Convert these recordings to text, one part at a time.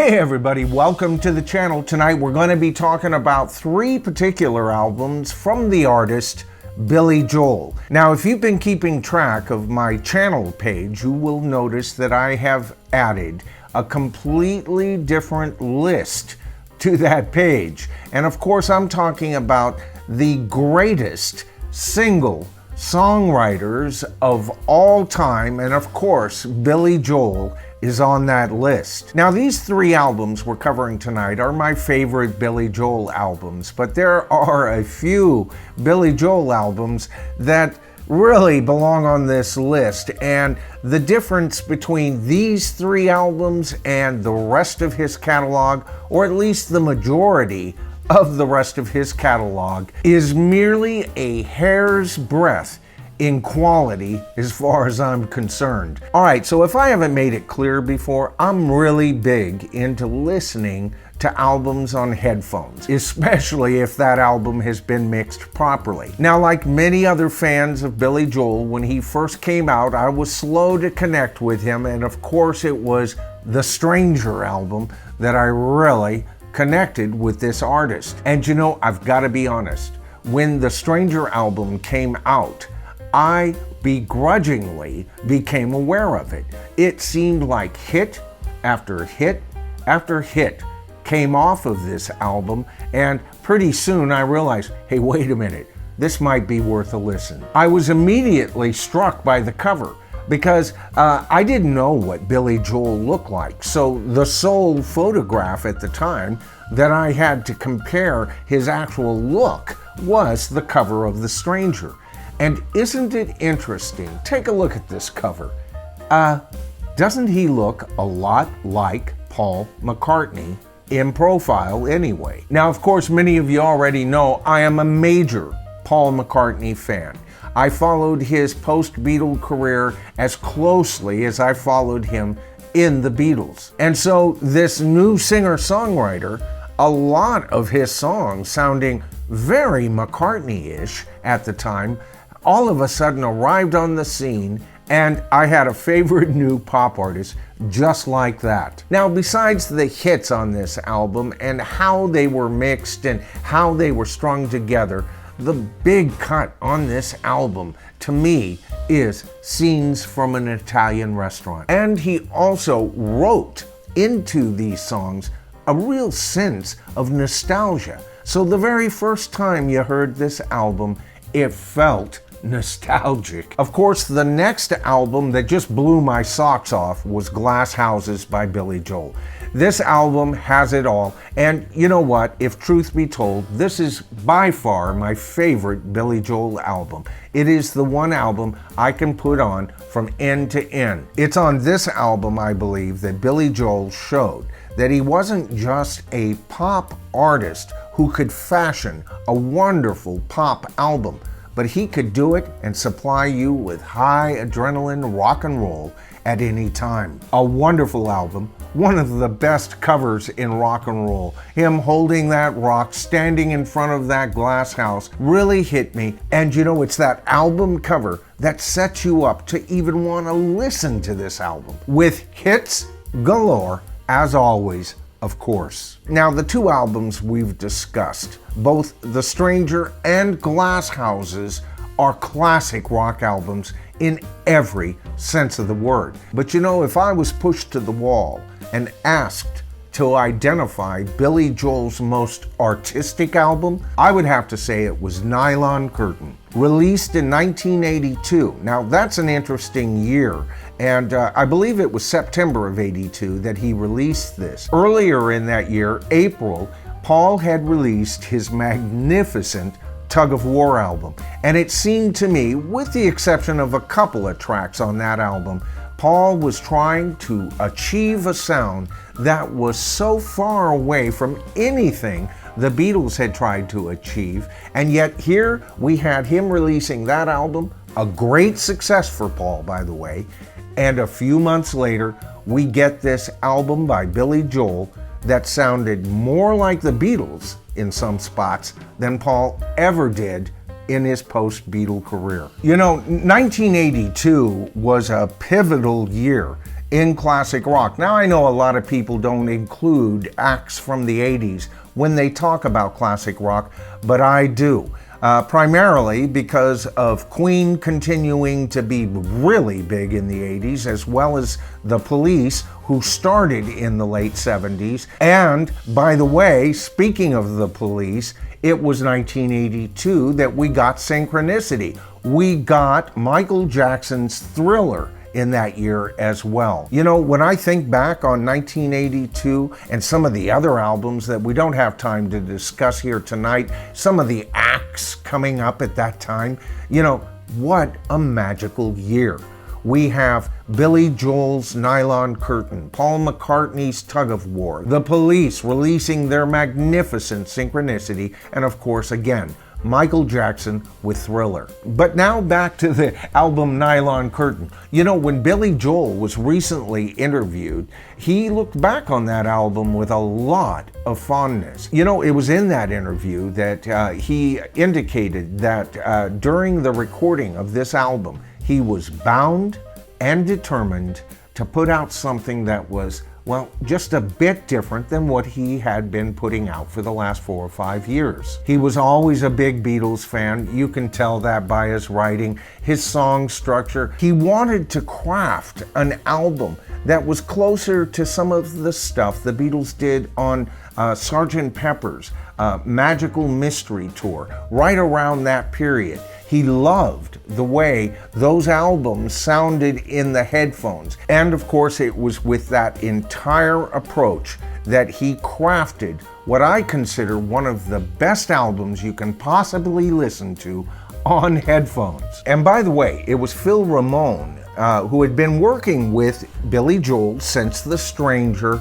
Hey everybody, welcome to the channel. Tonight we're going to be talking about three particular albums from the artist Billy Joel. Now, if you've been keeping track of my channel page, you will notice that I have added a completely different list to that page. And of course, I'm talking about the greatest single songwriters of all time, and of course, Billy Joel is on that list. Now, these three albums we're covering tonight are my favorite Billy Joel albums, but there are a few Billy Joel albums that really belong on this list, and the difference between these three albums and the rest of his catalog, or at least the majority of the rest of his catalog, is merely a hair's breadth in quality as far as I'm concerned. All right, so if I haven't made it clear before, I'm really big into listening to albums on headphones, especially if that album has been mixed properly. Now, like many other fans of Billy Joel, when he first came out, I was slow to connect with him, and of course it was the Stranger album that I really connected with this artist. And you know, I've got to be honest, when the Stranger album came out, I begrudgingly became aware of it. It seemed like hit after hit after hit came off of this album, and pretty soon I realized, hey, wait a minute, this might be worth a listen. I was immediately struck by the cover because I didn't know what Billy Joel looked like, so the sole photograph at the time that I had to compare his actual look was the cover of The Stranger. And isn't it interesting? Take a look at this cover. Doesn't he look a lot like Paul McCartney in profile anyway? Now, of course, many of you already know I am a major Paul McCartney fan. I followed his post-Beatle career as closely as I followed him in the Beatles. And so this new singer-songwriter, a lot of his songs sounding very McCartney-ish at the time, all of a sudden arrived on the scene, and I had a favorite new pop artist just like that. Now, besides the hits on this album and how they were mixed and how they were strung together, the big cut on this album to me is Scenes from an Italian Restaurant. And he also wrote into these songs a real sense of nostalgia. So the very first time you heard this album, it felt nostalgic. Of course, the next album that just blew my socks off was Glass Houses by Billy Joel. This album has it all, and you know what? If truth be told, this is by far my favorite Billy Joel album. It is the one album I can put on from end to end. It's on this album, I believe, that Billy Joel showed that he wasn't just a pop artist who could fashion a wonderful pop album, but he could do it and supply you with high adrenaline rock and roll at any time. A wonderful album, one of the best covers in rock and roll. Him holding that rock, standing in front of that glass house, really hit me. And you know, it's that album cover that sets you up to even want to listen to this album, with hits galore, as always, of course. Now, the two albums we've discussed, both The Stranger and Glass Houses, are classic rock albums in every sense of the word. But you know, if I was pushed to the wall and asked to identify Billy Joel's most artistic album, I would have to say it was Nylon Curtain, released in 1982. Now, that's an interesting year, and I believe it was September of '82 that he released this. Earlier in that year, April, Paul had released his magnificent Tug of War album, and it seemed to me, with the exception of a couple of tracks on that album, Paul was trying to achieve a sound that was so far away from anything the Beatles had tried to achieve, and yet here we had him releasing that album, a great success for Paul, by the way, and a few months later we get this album by Billy Joel that sounded more like the Beatles in some spots than Paul ever did in his post-Beatle career. You know, 1982 was a pivotal year in classic rock. Now, I know a lot of people don't include acts from the 80s when they talk about classic rock, but I do. Primarily because of Queen continuing to be really big in the 80s, as well as the Police, who started in the late 70s. And by the way, speaking of the Police, it was 1982 that we got Synchronicity. We got Michael Jackson's Thriller in that year as well. You know, when I think back on 1982 and some of the other albums that we don't have time to discuss here tonight, some of the acts coming up at that time, you know, what a magical year. We have Billy Joel's Nylon Curtain, Paul McCartney's Tug of War, the Police releasing their magnificent Synchronicity, and of course, again, Michael Jackson with Thriller. But now back to the album Nylon Curtain. You know, when Billy Joel was recently interviewed, he looked back on that album with a lot of fondness. You know, it was in that interview that he indicated that during the recording of this album, he was bound and determined to put out something that was, well, just a bit different than what he had been putting out for the last 4 or 5 years. He was always a big Beatles fan. You can tell that by his writing, his song structure. He wanted to craft an album that was closer to some of the stuff the Beatles did on Sgt. Pepper's Magical Mystery Tour, right around that period. He loved the way those albums sounded in the headphones. And of course, it was with that entire approach that he crafted what I consider one of the best albums you can possibly listen to on headphones. And by the way, it was Phil Ramone, who had been working with Billy Joel since The Stranger.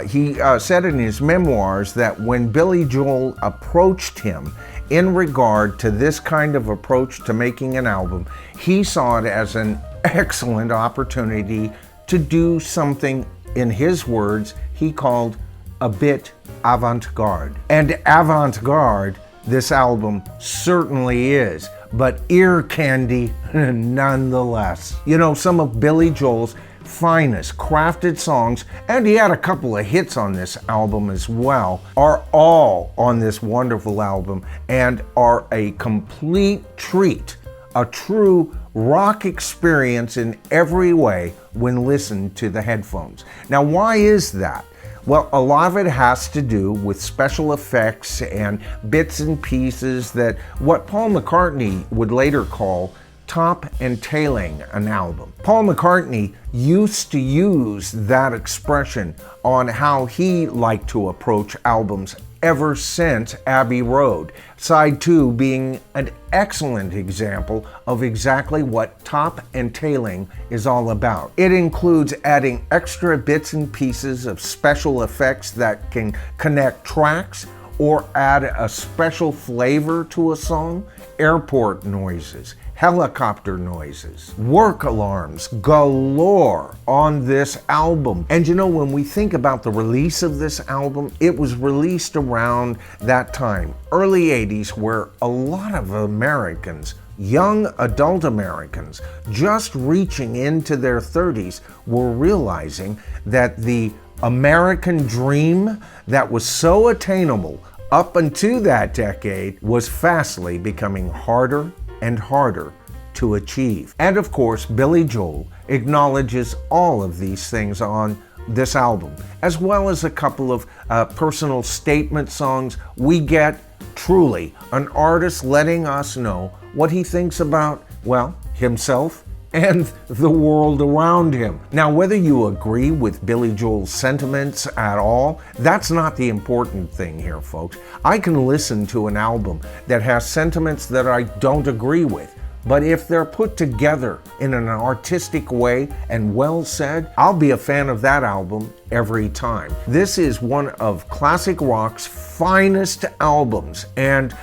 He said in his memoirs that when Billy Joel approached him in regard to this kind of approach to making an album, he saw it as an excellent opportunity to do something, in his words, he called a bit avant-garde. And avant-garde, this album certainly is, but ear candy nonetheless. You know, some of Billy Joel's finest crafted songs, and he had a couple of hits on this album as well, are all on this wonderful album and are a complete treat, a true rock experience in every way when listened to the headphones. Now, why is that? Well, a lot of it has to do with special effects and bits and pieces that what Paul McCartney would later call top and tailing an album. Paul McCartney used to use that expression on how he liked to approach albums ever since Abbey Road, side 2 being an excellent example of exactly what top and tailing is all about. It includes adding extra bits and pieces of special effects that can connect tracks or add a special flavor to a song, airport noises, helicopter noises, work alarms galore on this album. And you know, when we think about the release of this album, it was released around that time, early 80s, where a lot of Americans, young adult Americans, just reaching into their 30s, were realizing that the American dream that was so attainable up until that decade was fastly becoming harder and harder to achieve. And of course, Billy Joel acknowledges all of these things on this album, as well as a couple of personal statement songs. We get truly an artist letting us know what he thinks about, well, himself and the world around him. Now, whether you agree with Billy Joel's sentiments at all, that's not the important thing here, folks. I can listen to an album that has sentiments that I don't agree with, but if they're put together in an artistic way and well said, I'll be a fan of that album every time. This is one of classic rock's finest albums, and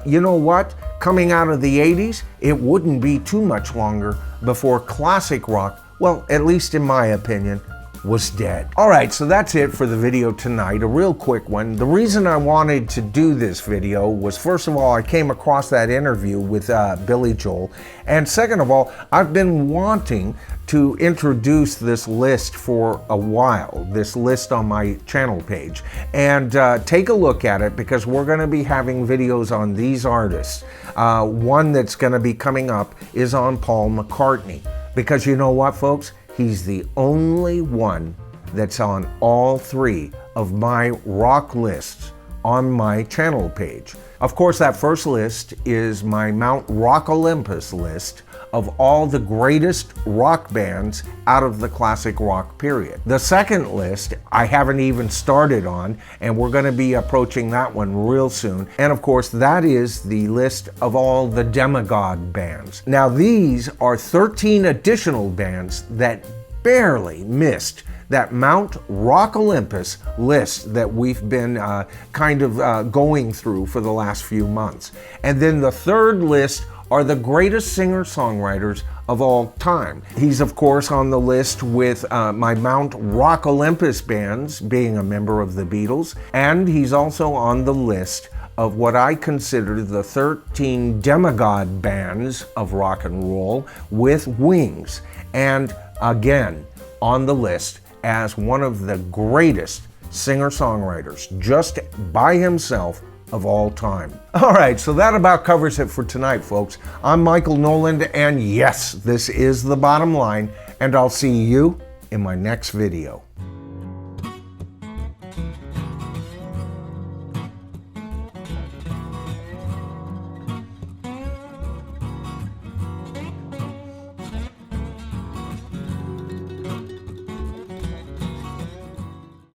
you know what? Coming out of the 80s, it wouldn't be too much longer before classic rock, well, at least in my opinion, was dead. All right, so that's it for the video tonight, a real quick one. The reason I wanted to do this video was, first of all, I came across that interview with Billy Joel, and second of all, I've been wanting to introduce this list for a while, this list on my channel page, and take a look at it, because we're going to be having videos on these artists. One that's going to be coming up is on Paul McCartney, because you know what, folks? He's the only one that's on all three of my rock lists on my channel page. Of course, that first list is my Mount Rock Olympus list of all the greatest rock bands out of the classic rock period. The second list I haven't even started on, and we're going to be approaching that one real soon. And of course, that is the list of all the demigod bands. Now, these are 13 additional bands that barely missed that Mount Rock Olympus list that we've been going through for the last few months. And then the third list are the greatest singer-songwriters of all time. He's of course on the list with my Mount Rock Olympus bands, being a member of the Beatles, and he's also on the list of what I consider the 13 demigod bands of rock and roll with Wings, and again on the list as one of the greatest singer-songwriters just by himself of all time. All right, so that about covers it for tonight, folks. I'm Michael Noland, and yes, this is The Bottom Line, and I'll see you in my next video.